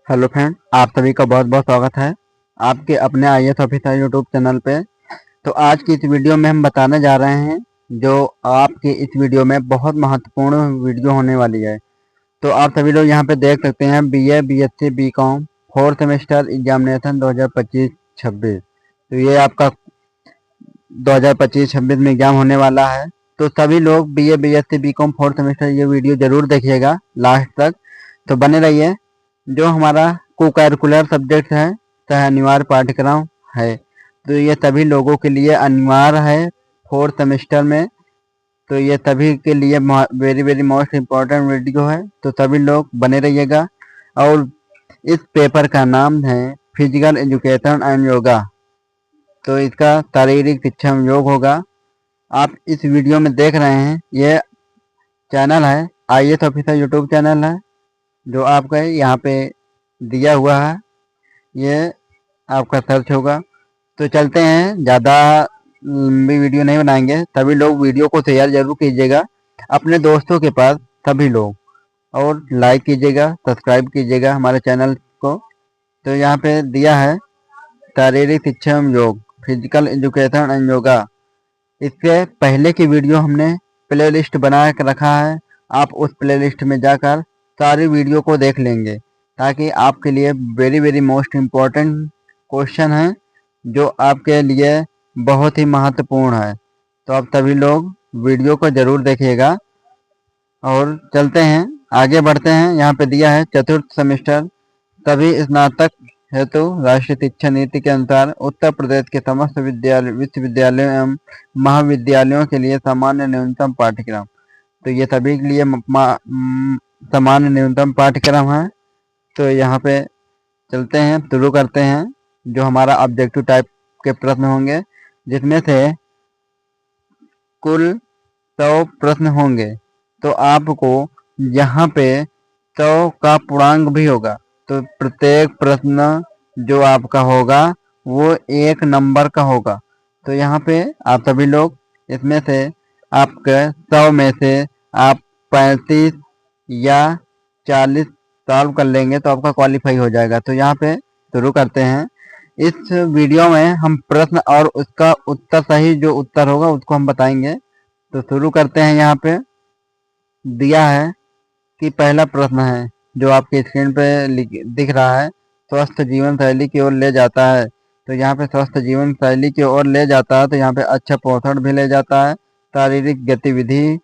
Hello friend, आप सभी का बहुत बहुत स्वागत है आपके अपने आईएएस ऑफिसर यूट्यूब चैनल पे। तो आज की इस वीडियो में हम बताने जा रहे हैं जो आपके इस वीडियो में बहुत महत्वपूर्ण वीडियो होने वाली है। तो आप सभी लोग यहाँ पे देख सकते हैं BA, BSc, BCom fourth semester examination 2025-26। तो ये आपका 2025-26 में एग्जाम होने वाला है। तो सभी लोग BA, BSc, BCom fourth semester ये वीडियो जरूर देखिएगा लास्ट तक, तो बने रहिए। जो हमारा को करिकुलर सब्जेक्ट है चाहे अनिवार्य पाठ्यक्रम है, तो ये सभी लोगों के लिए अनिवार्य है फोर्थ सेमेस्टर में। तो ये सभी के लिए very very most important video है, तो सभी लोग बने रहिएगा। और इस पेपर का नाम है फिजिकल एजुकेशन एंड योगा। तो इसका शारीरिक शिक्षा में योग होगा। आप इस वीडियो में देख रहे हैं ये चैनल है आईएएस ऑफिसर यूट्यूब चैनल है, जो आपका यहाँ पे दिया हुआ है, ये आपका सर्च होगा। तो चलते हैं, ज़्यादा लंबी वीडियो नहीं बनाएंगे। सभी लोग वीडियो को शेयर जरूर कीजिएगा अपने दोस्तों के पास सभी लोग, और लाइक कीजिएगा, सब्सक्राइब कीजिएगा हमारे चैनल को। तो यहाँ पे दिया है शारीरिक शिक्षा एवं योग, फिजिकल एजुकेशन एंड योगा। इससे पहले की वीडियो हमने प्लेलिस्ट बना के रखा है, आप उस प्लेलिस्ट में जाकर सारी वीडियो को देख लेंगे, ताकि आपके लिए very very most important question है जो आपके लिए बहुत ही महत्वपूर्ण है। तो आप सभी लोग वीडियो को ज़रूर देखिएगा। और चलते हैं, आगे बढ़ते हैं। यहाँ पे दिया है चतुर्थ सेमेस्टर सभी स्नातक हेतु राष्ट्रीय शिक्षा नीति के अनुसार उत्तर प्रदेश के समस्त विश्वविद्यालयों एवं महाविद्यालयों के लिए सामान्य न्यूनतम पाठ्यक्रम। तो ये सभी के लिए सामान्य न्यूनतम पाठ्यक्रम है। तो यहाँ पे चलते हैं, शुरू करते हैं। जो हमारा ऑब्जेक्टिव टाइप के प्रश्न होंगे, जिसमें से कुल 100 प्रश्न होंगे। तो आपको यहाँ पे 100 का पूर्णांक भी होगा। तो प्रत्येक प्रश्न जो आपका होगा वो 1 नंबर का होगा। तो यहाँ पे आप सभी लोग इसमें से आपके 100 में से आप 35 या 40 सॉल्व कर लेंगे तो आपका क्वालिफाई हो जाएगा। तो यहाँ पे शुरू करते हैं। इस वीडियो में हम प्रश्न और उसका उत्तर, सही जो उत्तर होगा उसको हम बताएंगे। तो शुरू करते हैं। यहाँ पे दिया है कि पहला प्रश्न है जो आपकी स्क्रीन पे दिख रहा है, स्वस्थ जीवन शैली की ओर ले जाता है। तो यहाँ पे स्वस्थ जीवन शैली की ओर ले जाता है, तो यहाँ पे अच्छा पोषण भी ले जाता है, शारीरिक गतिविधि।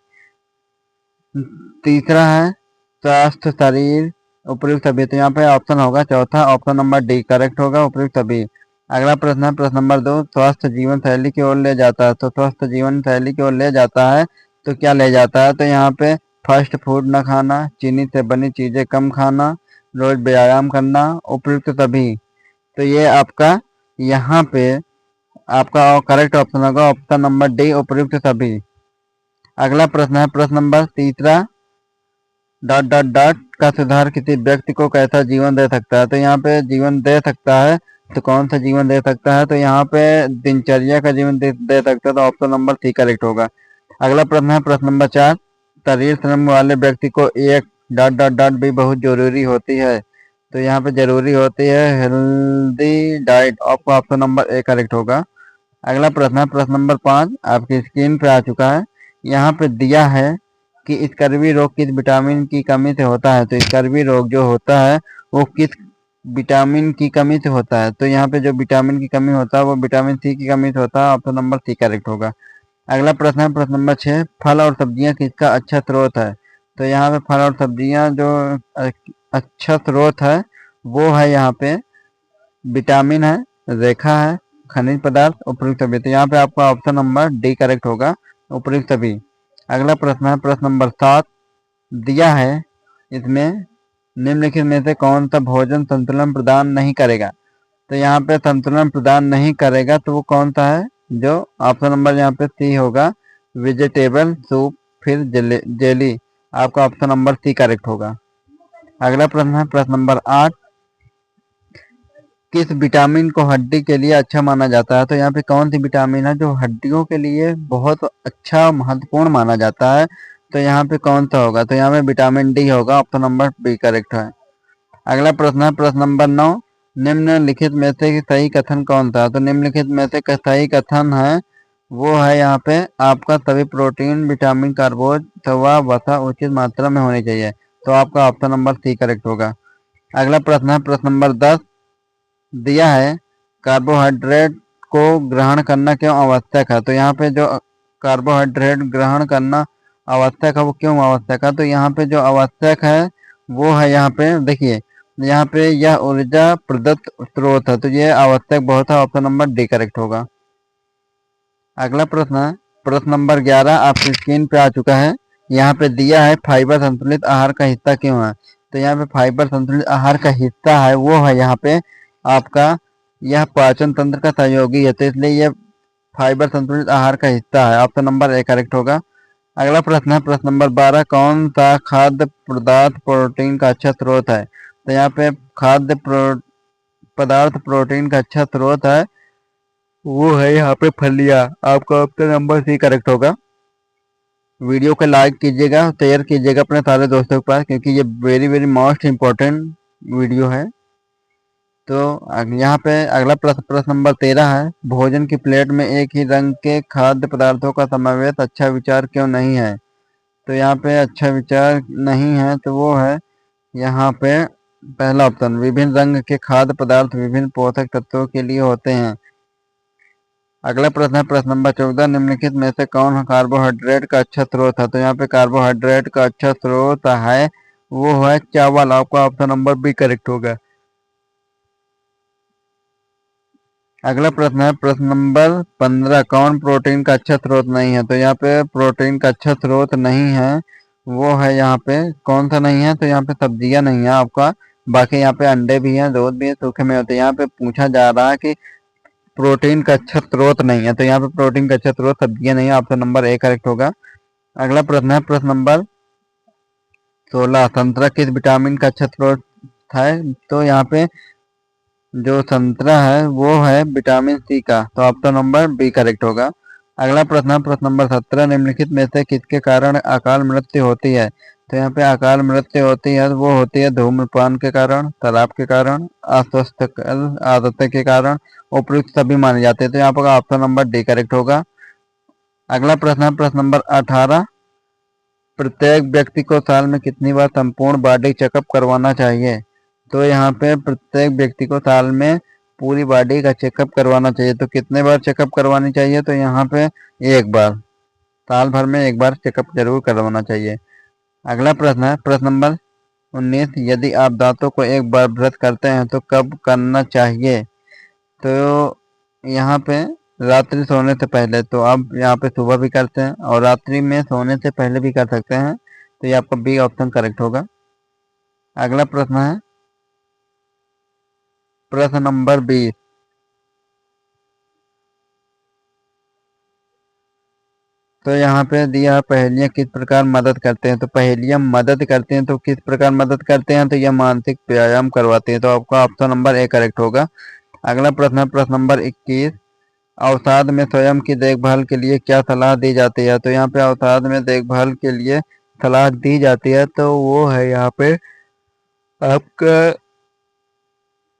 तीसरा है स्वस्थ शरीर उपयुक्त सभी। तो यहाँ पे ऑप्शन होगा चौथा, ऑप्शन नंबर डी करेक्ट होगा, उपयुक्त सभी। अगला प्रश्न है प्रश्न नंबर 2, स्वस्थ जीवन शैली की ओर ले जाता है। तो स्वस्थ जीवन शैली की ओर ले जाता है तो क्या ले जाता है? तो यहाँ पे फास्ट फूड न खाना, चीनी से बनी चीजें कम खाना, रोज व्यायाम करना, उपयुक्त सभी। तो ये आपका यहाँ पे आपका करेक्ट ऑप्शन होगा ऑप्शन नंबर डी, उपयुक्त सभी। अगला प्रश्न है प्रश्न नंबर तीसरा, डॉट डॉट डॉट का सुधार किसी व्यक्ति को कैसा जीवन दे सकता है? तो यहाँ पे जीवन दे सकता है, तो कौन सा जीवन दे सकता है? तो यहाँ पे दिनचर्या का जीवन दे सकता है, तो ऑप्शन नंबर सी करेक्ट होगा। अगला प्रश्न है प्रश्न नंबर 4, शरीर श्रम वाले व्यक्ति को एक डॉट डॉट डॉट भी बहुत जरूरी होती है। तो यहाँ पे जरूरी होती है हेल्दी डाइट, आपका ऑप्शन नंबर ए करेक्ट होगा। अगला प्रश्न है प्रश्न नंबर 5, आपकी स्क्रीन पे आ चुका है। यहाँ पे दिया है कि स्कर्वी रोग किस विटामिन की कमी से होता है? तो स्कर्वी रोग जो होता है वो किस विटामिन की कमी से होता है? तो यहाँ पे जो विटामिन की कमी होता है वो विटामिन सी की कमी से होता है, ऑप्शन नंबर सी करेक्ट होगा। अगला प्रश्न है प्रश्न नंबर 6, फल और सब्जियां किसका अच्छा स्रोत है? तो यहाँ पे फल और सब्जियां जो अच्छा स्रोत है वो है यहाँ पे विटामिन है, रेखा है, खनिज पदार्थ, उपयुक्त सभी। तो यहाँ पे आपका ऑप्शन नंबर डी करेक्ट होगा, उपयुक्त सभी। अगला प्रश्न है प्रश्न नंबर 7, दिया है इसमें निम्नलिखित में से कौन सा भोजन संतुलन प्रदान नहीं करेगा? तो यहाँ पे संतुलन प्रदान नहीं करेगा तो वो कौन सा है? जो ऑप्शन नंबर यहाँ पे सी होगा, वेजिटेबल सूप, फिर जेली, आपका ऑप्शन नंबर सी करेक्ट होगा। अगला प्रश्न है प्रश्न नंबर 8, किस विटामिन को हड्डी के लिए अच्छा माना जाता है? तो यहाँ पे कौन सी विटामिन है जो हड्डियों के लिए बहुत अच्छा महत्वपूर्ण माना जाता है? तो यहाँ पे कौन सा होगा? तो यहाँ पे विटामिन डी होगा, ऑप्शन नंबर बी करेक्ट है। अगला प्रश्न है प्रश्न नंबर 9, निम्नलिखित में से सही कथन कौन सा? तो निम्नलिखित में से सही कथन है वो है यहाँ पे आपका सभी प्रोटीन, विटामिन, कार्बोज अथवा वसा उचित मात्रा में होनी चाहिए। तो आपका ऑप्शन नंबर सी करेक्ट होगा। अगला प्रश्न है प्रश्न नंबर 10, दिया है कार्बोहाइड्रेट को ग्रहण करना क्यों आवश्यक है? तो यहाँ पे जो कार्बोहाइड्रेट ग्रहण करना आवश्यक है वो क्यों आवश्यक है? तो यहाँ पे जो आवश्यक है वो है यहाँ पे देखिए, यहाँ पे यह ऊर्जा प्रदत्त स्रोत है, तो ये आवश्यक बहुत है। ऑप्शन नंबर डी करेक्ट होगा। अगला प्रश्न है प्रश्न नंबर 11 आपकी स्क्रीन पे आ चुका है। यहाँ पे दिया है फाइबर संतुलित आहार का हिस्सा क्यों है? तो यहाँ पे फाइबर संतुलित आहार का हिस्सा है वो है यहाँ पे आपका यह पाचन तंत्र का सहयोगी है, तो इसलिए यह फाइबर संतुलित आहार का हिस्सा है। ऑप्शन नंबर ए करेक्ट होगा। अगला प्रश्न है प्रश्न नंबर 12, कौन सा खाद्य पदार्थ प्रोटीन का अच्छा स्रोत है? तो यहाँ पे खाद्य पदार्थ प्रोटीन का अच्छा स्रोत है वो है यहाँ पे फलियां। आपका ऑप्शन नंबर सी करेक्ट होगा। वीडियो को लाइक कीजिएगा, शेयर कीजिएगा अपने सारे दोस्तों के पास, क्योंकि ये very very most important video है। तो यहाँ पे अगला प्रश्न नंबर 13 है, भोजन की प्लेट में एक ही रंग के खाद्य पदार्थों का समावेश अच्छा विचार क्यों नहीं है? तो यहाँ पे अच्छा विचार नहीं है तो वो है यहाँ पे पहला ऑप्शन, विभिन्न रंग के खाद्य पदार्थ विभिन्न पोषक तत्वों के लिए होते हैं। अगला प्रश्न है प्रश्न नंबर 14, निम्नलिखित में से कौन कार्बोहाइड्रेट का अच्छा स्रोत है? तो यहाँ पे कार्बोहाइड्रेट का अच्छा स्रोत है वो है चावल। आपका ऑप्शन नंबर बी करेक्ट होगा। अगला प्रश्न है प्रश्न नंबर 15, कौन प्रोटीन का अच्छा स्रोत नहीं है? तो यहाँ पे प्रोटीन का अच्छा स्रोत नहीं है वो है यहाँ पे कौन सा नहीं है? तो यहाँ पे सब्जियां नहीं है आपका, बाकी यहाँ पे अंडे भी हैं, दूध भी है, सूखे में होते हैं। यहाँ पे पूछा जा रहा है कि प्रोटीन का अच्छा स्रोत नहीं है, तो यहाँ पे प्रोटीन का अच्छा स्रोत सब्जियां नहीं है। ऑप्शन नंबर ए करेक्ट होगा। अगला प्रश्न है प्रश्न नंबर 16, संतरा किस विटामिन का अच्छा स्रोत है? तो यहाँ पे जो संतरा है वो है विटामिन सी का, तो ऑप्शन नंबर बी करेक्ट होगा। अगला प्रश्न है प्रश्न नंबर 17, निम्नलिखित में से किसके कारण अकाल मृत्यु होती है? तो यहाँ पे अकाल मृत्यु होती है वो होती है धूम्रपान के कारण, शराब के कारण, अस्वस्थ आदतें के कारण, उपयुक्त सभी माने जाते हैं। तो यहाँ पर ऑप्शन नंबर डी करेक्ट होगा। अगला प्रश्न है प्रश्न नंबर 18, प्रत्येक व्यक्ति को साल में कितनी बार संपूर्ण बॉडी चेकअप करवाना चाहिए? तो यहाँ पे प्रत्येक व्यक्ति को साल में पूरी बॉडी का चेकअप करवाना चाहिए। तो कितने बार चेकअप करवानी चाहिए? तो यहाँ पे एक बार, साल भर में एक बार चेकअप जरूर करवाना चाहिए। अगला प्रश्न है प्रश्न नंबर 19, यदि आप दांतों को एक बार ब्रश करते हैं तो कब करना चाहिए? तो यहाँ पे रात्रि सोने से पहले, तो आप यहाँ पे सुबह भी करते हैं और रात्रि में सोने से पहले भी कर सकते हैं, तो ये आपका बी ऑप्शन करेक्ट होगा। अगला प्रश्न है प्रश्न नंबर 20, तो यहाँ पे दिया पहेलियां किस प्रकार मदद करते हैं? तो पहेलियां मदद करते हैं तो किस प्रकार मदद करते हैं? तो यह मानसिक व्यायाम करवाते हैं, तो आपका ऑप्शन नंबर ए करेक्ट होगा। अगला प्रश्न है प्रश्न नंबर 21, अवसाद में स्वयं की देखभाल के लिए क्या सलाह दी जाती है? तो यहाँ पे अवसाद में देखभाल के लिए सलाह दी जाती है तो वो है यहाँ पे आपका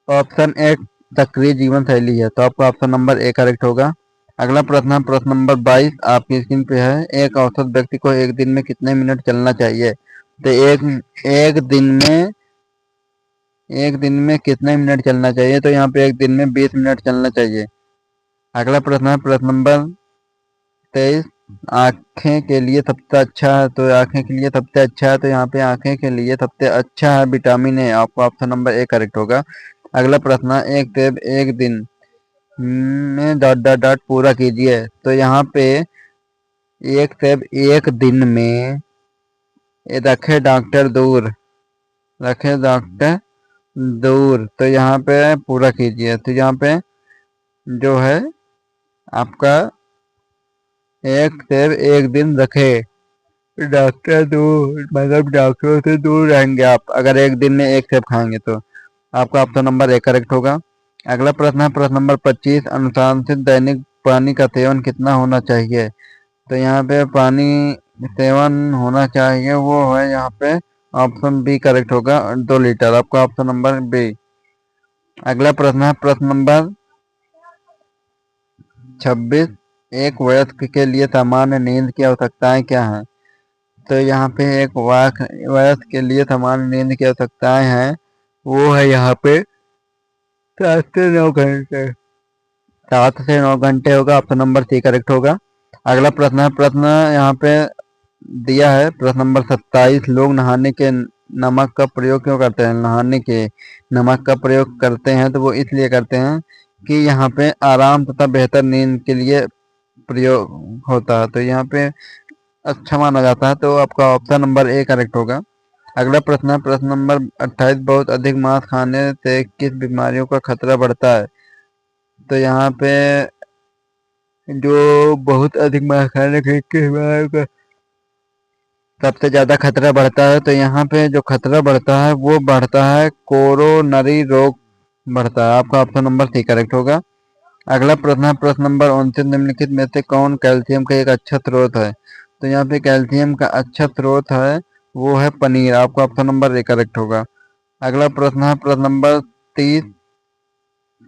ऑप्शन ए, सक्रिय जीवन शैली है, तो आपका ऑप्शन नंबर ए करेक्ट होगा। अगला प्रश्न है प्रश्न नंबर 22 आपकी स्क्रीन पे है, एक औसत व्यक्ति को एक दिन में कितने मिनट चलना चाहिए? तो एक दिन में कितने मिनट चलना चाहिए? तो यहाँ पे एक दिन में 20 मिनट चलना चाहिए। अगला प्रश्न है प्रश्न नंबर 23, आंखें के लिए सबसे अच्छा है? तो आंखें के लिए सबसे अच्छा है, तो यहाँ पे आंखें के लिए सबसे अच्छा है विटामिन ए, आपका ऑप्शन नंबर ए करेक्ट होगा। अगला प्रश्न है एक सेब एक दिन में डॉट डॉट डॉट पूरा कीजिए। तो यहाँ पे एक सेब एक दिन में रखे डॉक्टर दूर, रखे डॉक्टर दूर, तो यहाँ पे पूरा कीजिए। तो यहाँ पे जो है आपका एक सेब एक दिन रखे डॉक्टर दूर, मतलब डॉक्टरों से दूर रहेंगे आप अगर एक दिन में एक सेब खाएंगे, तो आपका ऑप्शन नंबर ए करेक्ट होगा। अगला प्रश्न है प्रश्न नंबर 25, अनुशासित दैनिक पानी का सेवन कितना होना चाहिए? तो यहाँ पे पानी सेवन होना चाहिए वो है यहाँ पे ऑप्शन बी करेक्ट होगा, 2 लीटर, आपका ऑप्शन नंबर बी। अगला प्रश्न है प्रश्न नंबर 26, एक वयस्क के लिए सामान्य नींद की आवश्यकताएं क्या हैं? तो यहाँ पे एक वयस्क के लिए सामान्य नींद की आवश्यकताएं हैं, वो है यहाँ पे 7 से 9 घंटे। 7 से 9 घंटे होगा, ऑप्शन नंबर सी करेक्ट होगा। अगला प्रश्न है, प्रश्न यहाँ पे दिया है प्रश्न नंबर 27, लोग नहाने के नमक का प्रयोग क्यों करते हैं? नहाने के नमक का प्रयोग करते हैं तो वो इसलिए करते हैं कि यहाँ पे आराम तथा बेहतर नींद के लिए प्रयोग होता है, तो यहाँ पे अच्छा माना जाता है, तो आपका ऑप्शन नंबर ए करेक्ट होगा। अगला प्रश्न है प्रश्न नंबर 28, बहुत अधिक मांस खाने से किस बीमारियों का खतरा बढ़ता है? तो यहाँ पे जो बहुत अधिक मांस खाने से किस बीमारियों का सबसे ज्यादा खतरा बढ़ता है? तो यहाँ पे जो खतरा बढ़ता है वो बढ़ता है कोरोनरी रोग बढ़ता है, आपका ऑप्शन नंबर सी करेक्ट होगा। अगला प्रश्न है प्रश्न नंबर 29, निम्नलिखित में से कौन कैल्शियम का एक अच्छा स्रोत है? तो यहाँ पे कैल्शियम का अच्छा स्रोत है वो है पनीर, आपका ऑप्शन नंबर ए करेक्ट होगा। अगला प्रश्न है प्रश्न नंबर 30,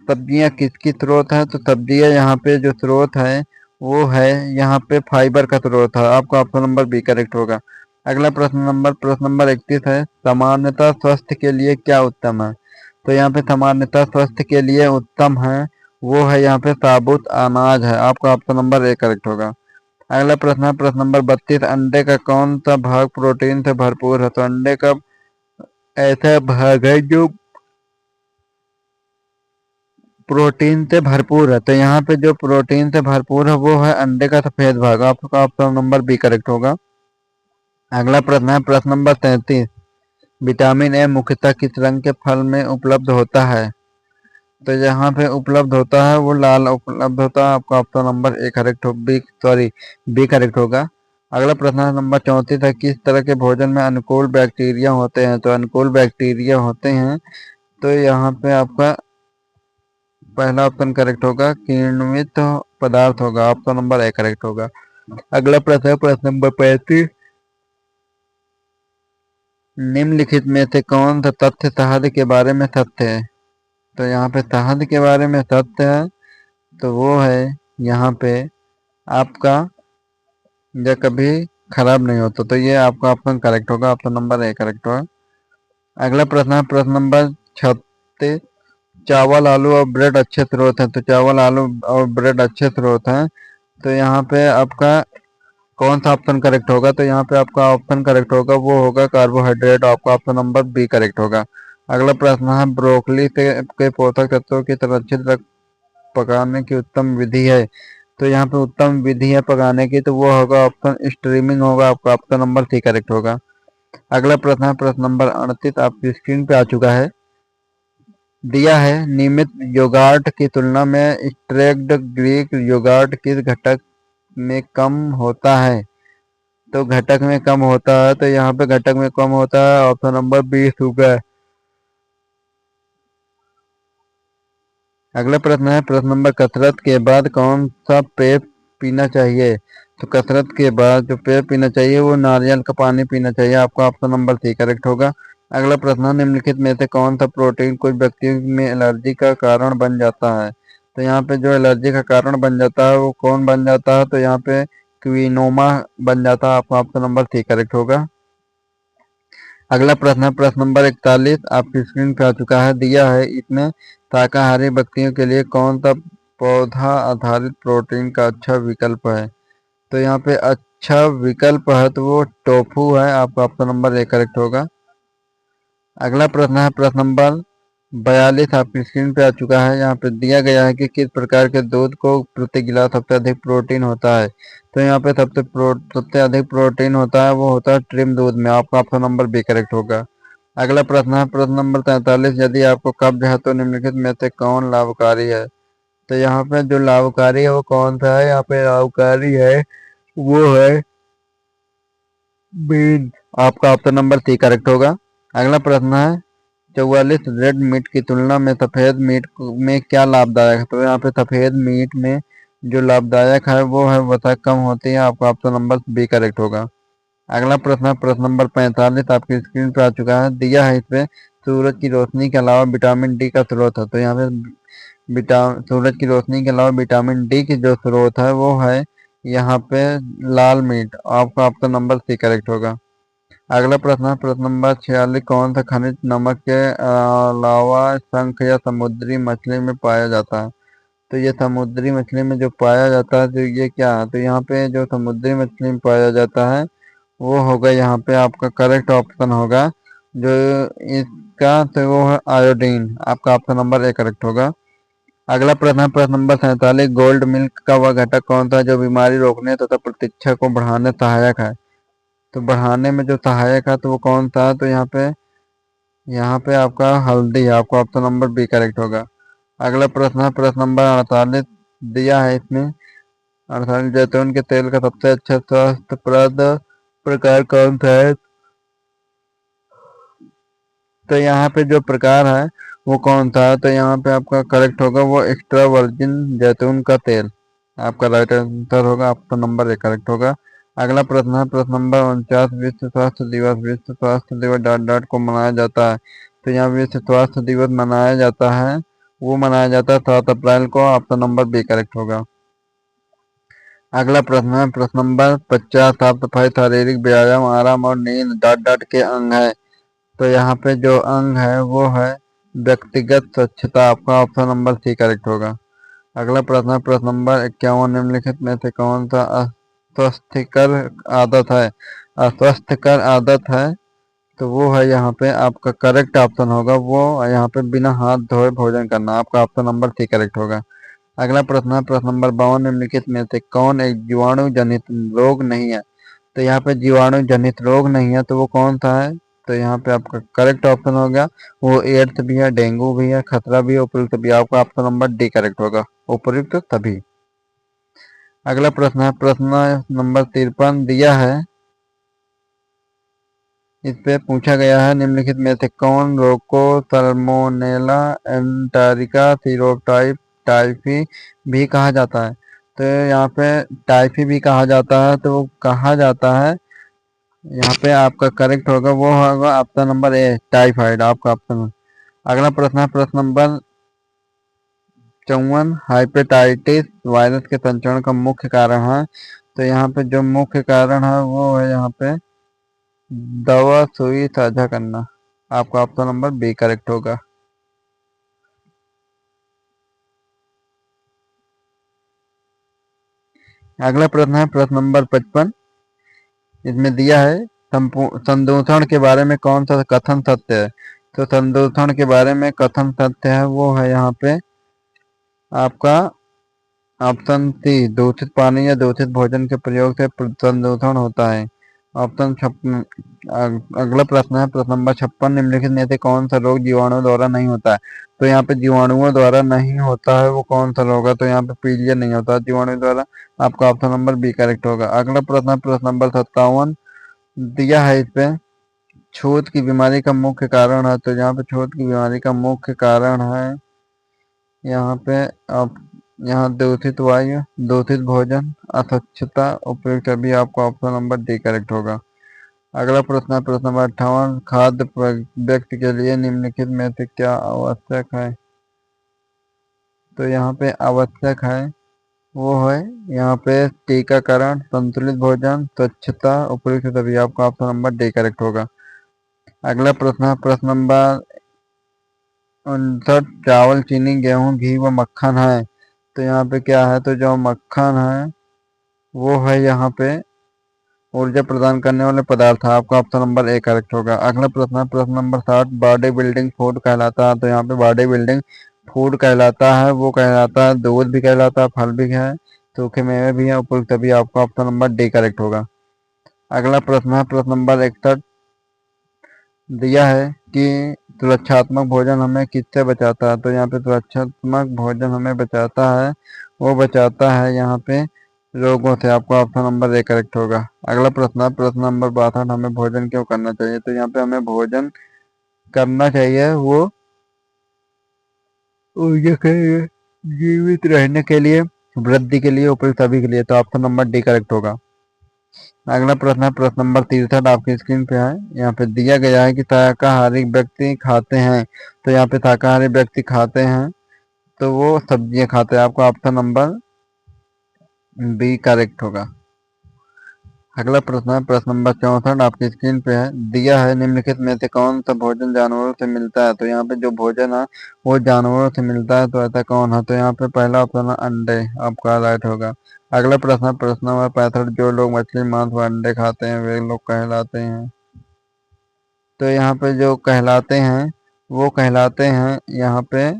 सब्जियां किसकी स्रोत है? तो सब्जियां यहाँ पे जो स्रोत है वो है यहाँ पे फाइबर का स्रोत है, आपका ऑप्शन नंबर बी करेक्ट होगा। अगला प्रश्न नंबर 31 है, सामान्यतः स्वास्थ्य के लिए क्या उत्तम है? तो यहाँ पे सामान्यतः स्वास्थ्य के लिए उत्तम है वो है यहाँ पे साबुत अनाज है, आपका ऑप्शन नंबर ए करेक्ट होगा। अगला प्रश्न है प्रश्न नंबर 32, अंडे का कौन सा भाग प्रोटीन से भरपूर है? तो अंडे का ऐसा भाग है जो प्रोटीन से भरपूर है, तो यहाँ पे जो प्रोटीन से भरपूर है वो है अंडे का सफेद भाग, आपका ऑप्शन नंबर बी करेक्ट होगा। अगला प्रश्न है प्रश्न नंबर 33, विटामिन ए मुख्यतः किस रंग के फल में उपलब्ध होता है? तो यहाँ पे उपलब्ध होता है वो लाल उपलब्ध होता है, आपका ऑप्शन नंबर ए करेक्ट हो बी करेक्ट होगा। अगला प्रश्न नंबर 34 है, किस तरह के भोजन में अनुकूल बैक्टीरिया होते हैं? तो अनुकूल बैक्टीरिया होते हैं तो यहाँ पे आपका पहला ऑप्शन करेक्ट होगा, किण्वित पदार्थ होगा, ऑप्शन नंबर ए करेक्ट होगा। अगला प्रश्न है प्रश्न नंबर 35, निम्नलिखित में से कौन सा तथ्य शहद के बारे में सत्य है? तो यहाँ पे शहद के बारे में सत्य है तो वो है यहाँ पे आपका यह कभी खराब नहीं होता, तो ये आपका ऑप्शन करेक्ट होगा, ऑप्शन नंबर ए करेक्ट होगा। अगला प्रश्न है प्रश्न नंबर 36, चावल आलू और ब्रेड अच्छे स्रोत हैं? तो चावल आलू और ब्रेड अच्छे स्रोत हैं, तो यहाँ पे आपका कौन सा ऑप्शन करेक्ट होगा? तो यहाँ पे आपका ऑप्शन करेक्ट होगा वो होगा कार्बोहाइड्रेट, आपका ऑप्शन नंबर बी करेक्ट होगा। अगला प्रश्न है, ब्रोकली के पोषक तत्वों की संरक्षित रख पकाने की उत्तम विधि है? तो यहाँ पे उत्तम विधि है पकाने की, तो वो होगा ऑप्शन स्ट्रीमिंग होगा, आपका ऑप्शन नंबर सी करेक्ट होगा। अगला प्रश्न है प्रश्न नंबर 38, आपकी स्क्रीन पे आ चुका है, दिया है नियमित योगार्ट की तुलना में स्ट्रेक्ड ग्रीक योगार्ट किस घटक में कम होता है? तो घटक में कम होता है, तो यहाँ पे घटक में कम होता है, ऑप्शन नंबर बी शुगर। अगला प्रश्न है प्रश्न नंबर, कसरत के बाद कौन सा पेय पीना चाहिए? तो कसरत के बाद जो पेय पीना चाहिए वो नारियल का पानी पीना चाहिए, आपका ऑप्शन नंबर सी करेक्ट होगा। अगला प्रश्न है, निम्नलिखित में से कौन सा प्रोटीन कुछ व्यक्तियों में एलर्जी का कारण बन जाता है? तो यहाँ पे जो एलर्जी का कारण बन जाता है वो कौन बन जाता है? तो यहाँ पे क्विनोमा बन जाता है, आपका ऑप्शन नंबर सी करेक्ट होगा। अगला प्रश्न है प्रश्न नंबर 41, आपकी स्क्रीन पे आ चुका है, दिया है इसमें शाकाहारी व्यक्तियों के लिए कौन सा पौधा आधारित प्रोटीन का अच्छा विकल्प है? तो यहाँ पे अच्छा विकल्प है तो वो टोफू है, आपका ऑप्शन नंबर ए करेक्ट होगा। अगला प्रश्न है प्रश्न नंबर 42, आपकी स्क्रीन पे आ चुका है, यहाँ पे दिया गया है कि किस प्रकार के दूध को प्रति गिलास सबसे अधिक प्रोटीन होता है? तो यहाँ पे सबसे अधिक प्रोटीन होता है वो होता है ट्रिम दूध में, आपका ऑप्शन नंबर बी करेक्ट होगा। अगला प्रश्न है प्रश्न नंबर 43, यदि आपको कब्ज है तो निम्नलिखित में से कौन लाभकारी है? तो यहाँ पे जो लाभकारी है वो कौन सा है? यहाँ पे लाभकारी है वो है बीन, आपका ऑप्शन नंबर सी करेक्ट होगा। अगला प्रश्न है 44, रेड मीट की तुलना में सफेद मीट में क्या लाभदायक है? तो यहाँ पे सफेद मीट में जो लाभदायक है वो है वसा कम होती है, आपका ऑप्शन नंबर बी करेक्ट होगा। अगला प्रश्न है प्रश्न नंबर 45 आपकी स्क्रीन पर आ चुका है, दिया है इसमें सूरज की रोशनी के अलावा विटामिन डी का स्रोत है। तो यहाँ पे सूरज की रोशनी के अलावा विटामिन डी की जो स्रोत है वो है यहाँ पे लाल मीट। आपका ऑप्शन नंबर सी करेक्ट होगा। अगला प्रश्न है प्रश्न नंबर 46, कौन सा खनिज नमक के अलावा शंख या समुद्री मछली में पाया जाता है। तो ये समुद्री मछली में जो पाया जाता है तो ये क्या है, तो यहाँ पे जो समुद्री मछली में पाया जाता है वो होगा यहाँ पे आपका करेक्ट ऑप्शन होगा जो इसका, तो वो है आयोडीन। आपका ऑप्शन नंबर ए करेक्ट होगा। अगला प्रश्न है प्रश्न नंबर 47, गोल्ड मिल्क का वह घटक कौन सा जो बीमारी रोकने तथा प्रतीक्षा को बढ़ाने सहायक है। तो बढ़ाने में जो सहायक है तो वो कौन सा है, तो यहाँ पे आपका हल्दी है। आपका ऑप्शन नंबर बी करेक्ट होगा। अगला प्रश्न है प्रश्न नंबर 48, दिया है इसमें 48, जैतून के तेल का सबसे अच्छा स्वास्थ्यप्रद प्रकार कौन सा है। तो यहाँ पे जो प्रकार है वो कौन सा है, तो यहाँ पे आपका करेक्ट होगा वो एक्स्ट्रा वर्जिन जैतून का तेल। आपका राइट आंसर होगा, ऑप्शन नंबर ए करेक्ट होगा। अगला प्रश्न है प्रश्न नंबर 49, विश्व स्वास्थ्य दिवस डॉट डॉट को मनाया जाता है। तो यहाँ विश्व स्वास्थ्य दिवस मनाया जाता है, वो मनाया जाता है 7 अप्रैल को। ऑप्शन नंबर बी करेक्ट होगा। अगला प्रश्न है प्रश्न नंबर 50, साफ सफाई शारीरिक व्यायाम आराम और नींद डॉट डॉट के अंग है। तो यहाँ पे जो अंग है वो है व्यक्तिगत स्वच्छता। आपका ऑप्शन नंबर सी करेक्ट होगा। अगला प्रश्न है प्रश्न नंबर 51, निम्नलिखित में से कौन सा अस्वस्थकर आदत है। अस्वस्थकर आदत है तो वो है यहाँ पे आपका करेक्ट ऑप्शन होगा वो यहाँ पे बिना हाथ धोए भोजन करना। आपका ऑप्शन नंबर सी करेक्ट होगा। अगला प्रश्न है प्रश्न नंबर 52, निम्नलिखित में से कौन एक जीवाणु जनित रोग नहीं है। तो यहाँ पे जीवाणु जनित रोग नहीं है तो वो कौन सा है, तो यहाँ पे आपका करेक्ट ऑप्शन होगा वो एड्स भी है, डेंगू भी है, खतरा भी है, उपयुक्त भी। आपका ऑप्शन नंबर डी करेक्ट होगा, उपयुक्त तभी। अगला प्रश्न है प्रश्न नंबर 53, दिया है इस पे पूछा गया है, निम्नलिखित में से कौन रोग को सल्मोनेला एंटेरिका सीरोटाइप टाइफी भी कहा जाता है। तो यहाँ पे टाइफी भी कहा जाता है, तो वो कहा जाता है यहाँ पे आपका करेक्ट होगा वो होगा ऑप्शन नंबर ए टाइफाइड। आपका ऑप्शन। अगला प्रश्न है प्रश्न नंबर 54, हाइपेटाइटिस वायरस के संचरण का मुख्य कारण है। तो यहाँ पे जो मुख्य कारण है वो है यहाँ पे दवा सुई साझा करना। आपका ऑप्शन नंबर बी करेक्ट होगा। अगला प्रश्न है प्रश्न नंबर 55, इसमें दिया है संदूषण के बारे में कौन सा कथन सत्य है। तो संदूषण के बारे में कथन सत्य है वो है यहाँ पे आपका ऑप्शन सी, दूषित पानी या दूषित भोजन के प्रयोग से संदूषण होता है। ऑप्शन 56। अगला प्रश्न है प्रश्न नंबर 56, निम्नलिखित में से कौन सा रोग जीवाणु द्वारा नहीं होता है। तो यहाँ पे जीवाणुओं द्वारा नहीं होता है वो कौन सा रोग है, तो यहाँ पे पीलिया नहीं होता जीवाणु द्वारा। आपका ऑप्शन नंबर बी करेक्ट होगा। अगला प्रश्न है प्रश्न नंबर 57, दिया है इस पे छूत की बीमारी का मुख्य कारण है। तो यहाँ पे छूत की बीमारी का मुख्य कारण है यहाँ पे आप यहाँ दूषित वायु, दूषित भोजन, अस्वच्छता, उपयुक्त भी। आपका ऑप्शन नंबर डी करेक्ट होगा। अगला प्रश्न है प्रश्न नंबर 58, खाद्य व्यक्ति के लिए निम्नलिखित में से क्या आवश्यक है। तो यहाँ पे आवश्यक है वो है यहाँ पे टीकाकरण, संतुलित भोजन, स्वच्छता, उपयुक्त तभी। आपका ऑप्शन नंबर डी करेक्ट होगा। अगला प्रश्न है प्रश्न नंबर 59, चावल, चीनी, गेहूं, घी व मक्खन है। तो यहाँ पे क्या है, तो जो मक्खन है वो है यहाँ पे ऊर्जा प्रदान करने वाले पदार्थ है। आपका ऑप्शन नंबर ए करेक्ट होगा। अगला प्रश्न है प्रश्न नंबर 60, बॉडी बिल्डिंग फूड कहलाता है। तो यहाँ पे बॉडी बिल्डिंग फूड कहलाता है वो कहलाता है दूध भी कहलाता है, फल भी है, सूखे मेवे भी है, उपयुक्त भी। आपका ऑप्शन नंबर डी करेक्ट होगा। अगला प्रश्न है प्रश्न नंबर 61, दिया है कि सुरक्षात्मक भोजन हमें किससे बचाता है। तो यहाँ पे सुरक्षात्मक भोजन हमें बचाता है वो बचाता है यहाँ पे रोगों से। आपका ऑप्शन नंबर ए करेक्ट होगा। अगला प्रश्न है प्रश्न नंबर 62, हमें भोजन क्यों करना चाहिए। तो यहाँ पे हमें भोजन करना चाहिए वो ऊर्जा के लिए, जीवित रहने के लिए, वृद्धि के लिए, उपयुक्त सभी के लिए। तो ऑप्शन नंबर डी करेक्ट होगा। अगला प्रश्न है प्रश्न नंबर 63 आपकी स्क्रीन पे है। यहाँ पे दिया गया है कि शाकाहारी व्यक्ति खाते हैं, तो यहाँ पे शाकाहारी व्यक्ति खाते हैं तो वो सब्जियां खाते हैं। आपका ऑप्शन नंबर बी करेक्ट होगा। अगला प्रश्न है प्रश्न नंबर 64 आपकी स्क्रीन पे है। दिया है निम्नलिखित में से कौन सा भोजन जानवरों से मिलता है, तो यहाँ पे जो भोजन है वो जानवरों से मिलता है, तो ऐसा कौन है, तो यहाँ पे पहला ऑप्शन है अंडे, आपका राइट होगा। अगला प्रश्न है प्रश्न नंबर 65 जो लोग मछली मांस व अंडे खाते हैं वे लोग कहलाते हैं, तो यहाँ पे जो कहलाते हैं वो कहलाते हैं यहाँ पे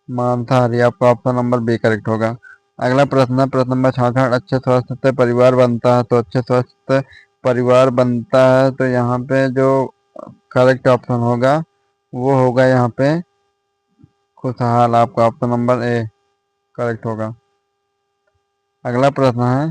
मांसाहारी। आपका ऑप्शन नंबर बी करेक्ट होगा। अगला प्रश्न है प्रश्न नंबर 66 अच्छे स्वास्थ्य से परिवार बनता है, तो अच्छे स्वास्थ्य से परिवार बनता है, तो यहाँ पे जो करेक्ट ऑप्शन होगा वो होगा यहाँ पे खुशहाल। आपका ऑप्शन नंबर ए करेक्ट होगा। अगला प्रश्न है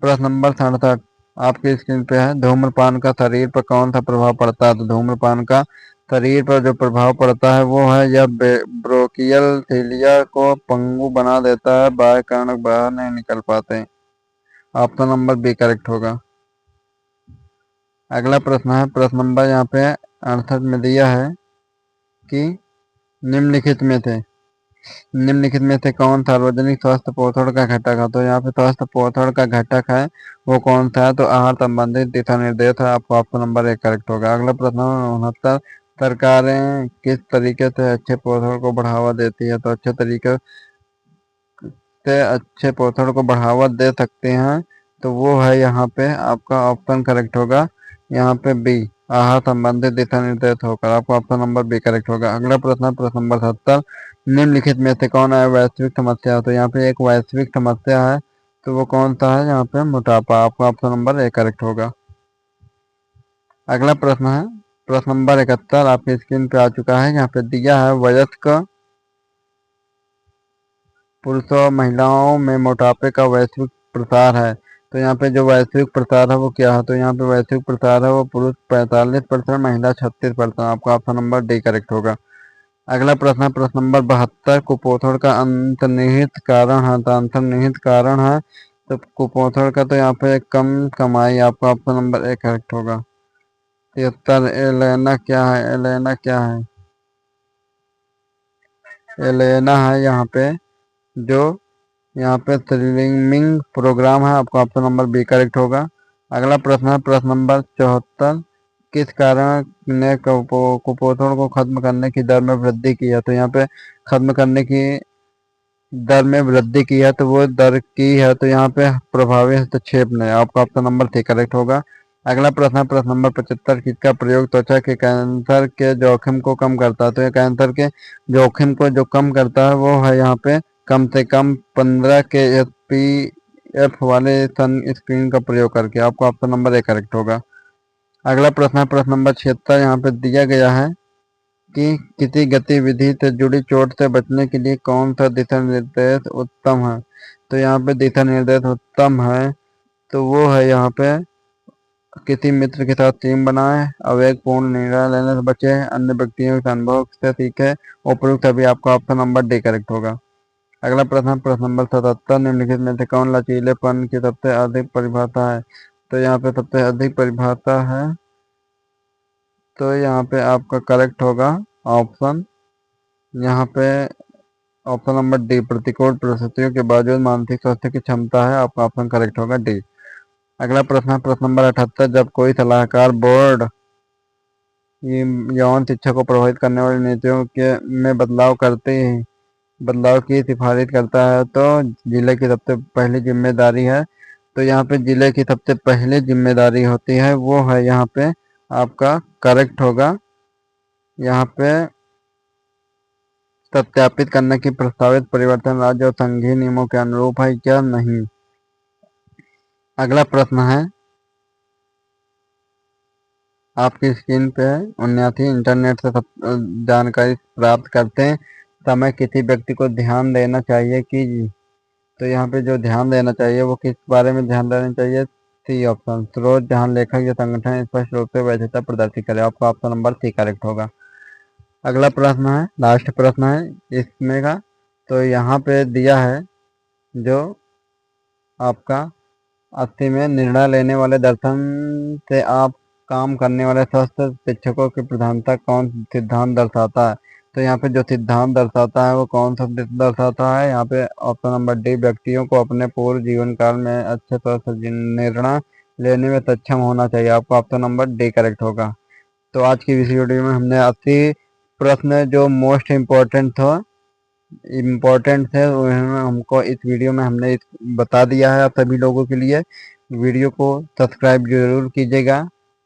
प्रश्न नंबर 67 आपकी स्क्रीन पे है। धूम्रपान का शरीर पर कौन सा प्रभाव पड़ता है, तो धूम्रपान का शरीर पर जो प्रभाव पड़ता है वो है यह ब्रोकियल सीलिया को पंगु बना देता है, बाह्य कारण बाहर नहीं निकल पाते। ऑप्शन नंबर बी करेक्ट होगा। अगला प्रश्न है प्रश्न नंबर यहाँ पे 68 में दिया है कि निम्नलिखित में थे निम्नलिखित में से कौन सार्वजनिक स्वास्थ्य पोषण का घटक है, तो यहाँ पे स्वास्थ्य पोषण का घटक है वो कौन सा है, तो आहार संबंधित दिशा निर्देश है। आपको ऑप्शन नंबर एक करेक्ट होगा। अगला प्रश्न 69 सरकारें किस तरीके से अच्छे पोषण को बढ़ावा देती है, तो अच्छे तरीके से अच्छे पोषण को बढ़ावा दे सकते हैं, तो वो है यहाँ पे आपका ऑप्शन करेक्ट होगा यहाँ पे बी आहार संबंधित दिशा निर्देश होकर। आपका ऑप्शन नंबर बी करेक्ट होगा। अगला प्रश्न प्रश्न नंबर 70 निम्नलिखित में से कौन है वैश्विक समस्या है, तो यहाँ पे एक वैश्विक समस्या है, तो वो कौन सा है यहाँ पे मोटापा। आपका ऑप्शन नंबर ए करेक्ट होगा। अगला प्रश्न है प्रश्न नंबर 71 आपकी स्क्रीन पे आ चुका है। यहाँ पे दिया है वयस्क पुरुषों और महिलाओं में मोटापे का वैश्विक प्रसार है, तो यहाँ पे जो वैश्विक प्रसार है वो क्या है, तो यहाँ पे वैश्विक प्रसार है वो पुरुष 45%, महिला 36%। आपका ऑप्शन नंबर डी करेक्ट होगा। अगला प्रश्न है प्रश्न नंबर 72 कुपोषण का अंतर्निहित कारण है, तो अंतर्निहित कारण है तो कुपोषण का, तो यहाँ पे कम कमाई। आपका ऑप्शन नंबर ए करेक्ट होगा। 73 एलेना क्या है, एलेना क्या है, एलेना है यहाँ पे जो यहाँ पे स्लिमिंग प्रोग्राम है। आपका ऑप्शन नंबर बी करेक्ट होगा। अगला प्रश्न है प्रश्न नंबर 74 किस कारण ने कुपोषण को खत्म करने की दर में वृद्धि की है, तो यहाँ पे खत्म करने की दर में वृद्धि की है, तो वो दर की है, तो यहाँ पे प्रभावी हस्तक्षेप ने। आपका ऑप्शन नंबर सी करेक्ट होगा। अगला प्रश्न है प्रश्न नंबर 75 किसका प्रयोग त्वचा के कैंसर के जोखिम को कम करता है, तो ये कैंसर के जोखिम को जो कम करता है वो है यहाँ पे कम से कम 15 के SPF वाले सन स्क्रीन का प्रयोग करके। आपका ऑप्शन नंबर ए करेक्ट होगा। अगला प्रश्न है प्रश्न नंबर 76 यहाँ पे दिया गया है कि किसी गतिविधि से जुड़ी चोट से बचने के लिए कौन सा दिशा निर्देश उत्तम है, तो यहाँ पे दिशा निर्देश उत्तम है तो वो है यहाँ पे किसी मित्र के साथ टीम बनाए, आवेगपूर्ण निर्णय लेने से बचे, अन्य व्यक्तियों के अनुभव से सीखे, उपयुक्त सभी। आपका ऑप्शन नंबर डी करेक्ट होगा। अगला प्रश्न प्रश्न नंबर 77 निम्नलिखित में से कौन लचीलेपन की सबसे अधिक परिभाषा है, तो यहाँ पे सबसे अधिक परिभाषा है, तो यहाँ पे आपका करेक्ट होगा ऑप्शन यहाँ पे ऑप्शन नंबर डी प्रतिकूल परिस्थितियों के बावजूद मानसिक स्वास्थ्य की क्षमता है। आपका ऑप्शन करेक्ट होगा डी। अगला प्रश्न है प्रश्न नंबर 78 जब कोई सलाहकार बोर्ड यौन शिक्षा को प्रभावित करने वाली नीतियों के में बदलाव की सिफारिश करता है, तो जिले की सबसे पहली जिम्मेदारी है, तो यहाँ पे जिले की सबसे पहली जिम्मेदारी होती है वो है यहाँ पे आपका करेक्ट होगा यहाँ पे सत्यापित करने की प्रस्तावित परिवर्तन राज्य और संघीय नियमों के अनुरूप है क्या नहीं। अगला प्रश्न है आपकी स्क्रीन पे है 79 इंटरनेट से जानकारी प्राप्त करते समय किसी व्यक्ति को ध्यान देना चाहिए कि, तो यहाँ पे जो ध्यान देना चाहिए वो किस बारे में ध्यान देना चाहिए, सी ऑप्शन स्रोत जहाँ लेखक या संगठन स्पष्ट रूप से वैधता प्रदर्शित करे। आपका ऑप्शन नंबर सी करेक्ट होगा। अगला प्रश्न है लास्ट प्रश्न है इसमें का, तो यहाँ पे दिया है जो आपका 80 में निर्णय लेने वाले दर्शन से आप काम करने वाले स्वस्थ शिक्षकों की प्रधानता कौन सिद्धांत दर्शाता है? तो यहाँ पे जो सिद्धांत दर्शाता है वो कौन सा दर्शाता है? यहाँ पे ऑप्शन नंबर डी, व्यक्तियों को अपने पूर्ण जीवन काल में अच्छे स्वस्थ निर्णय लेने में सक्षम होना चाहिए। आपका ऑप्शन नंबर डी करेक्ट होगा। तो आज की इस वीडियो में हमने 80 प्रश्न जो मोस्ट इम्पोर्टेंट है उन्होंने हमको इस वीडियो में हमने बता दिया है आप सभी लोगों के लिए। वीडियो को सब्सक्राइब जरूर कीजिएगा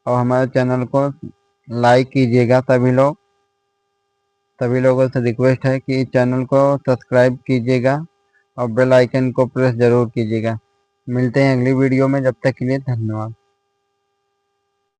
और हमारे चैनल को लाइक कीजिएगा। सभी लोगों से रिक्वेस्ट है कि चैनल को सब्सक्राइब कीजिएगा और बेल आइकन को प्रेस जरूर कीजिएगा। मिलते हैं अगली वीडियो में, जब तक के लिए धन्यवाद।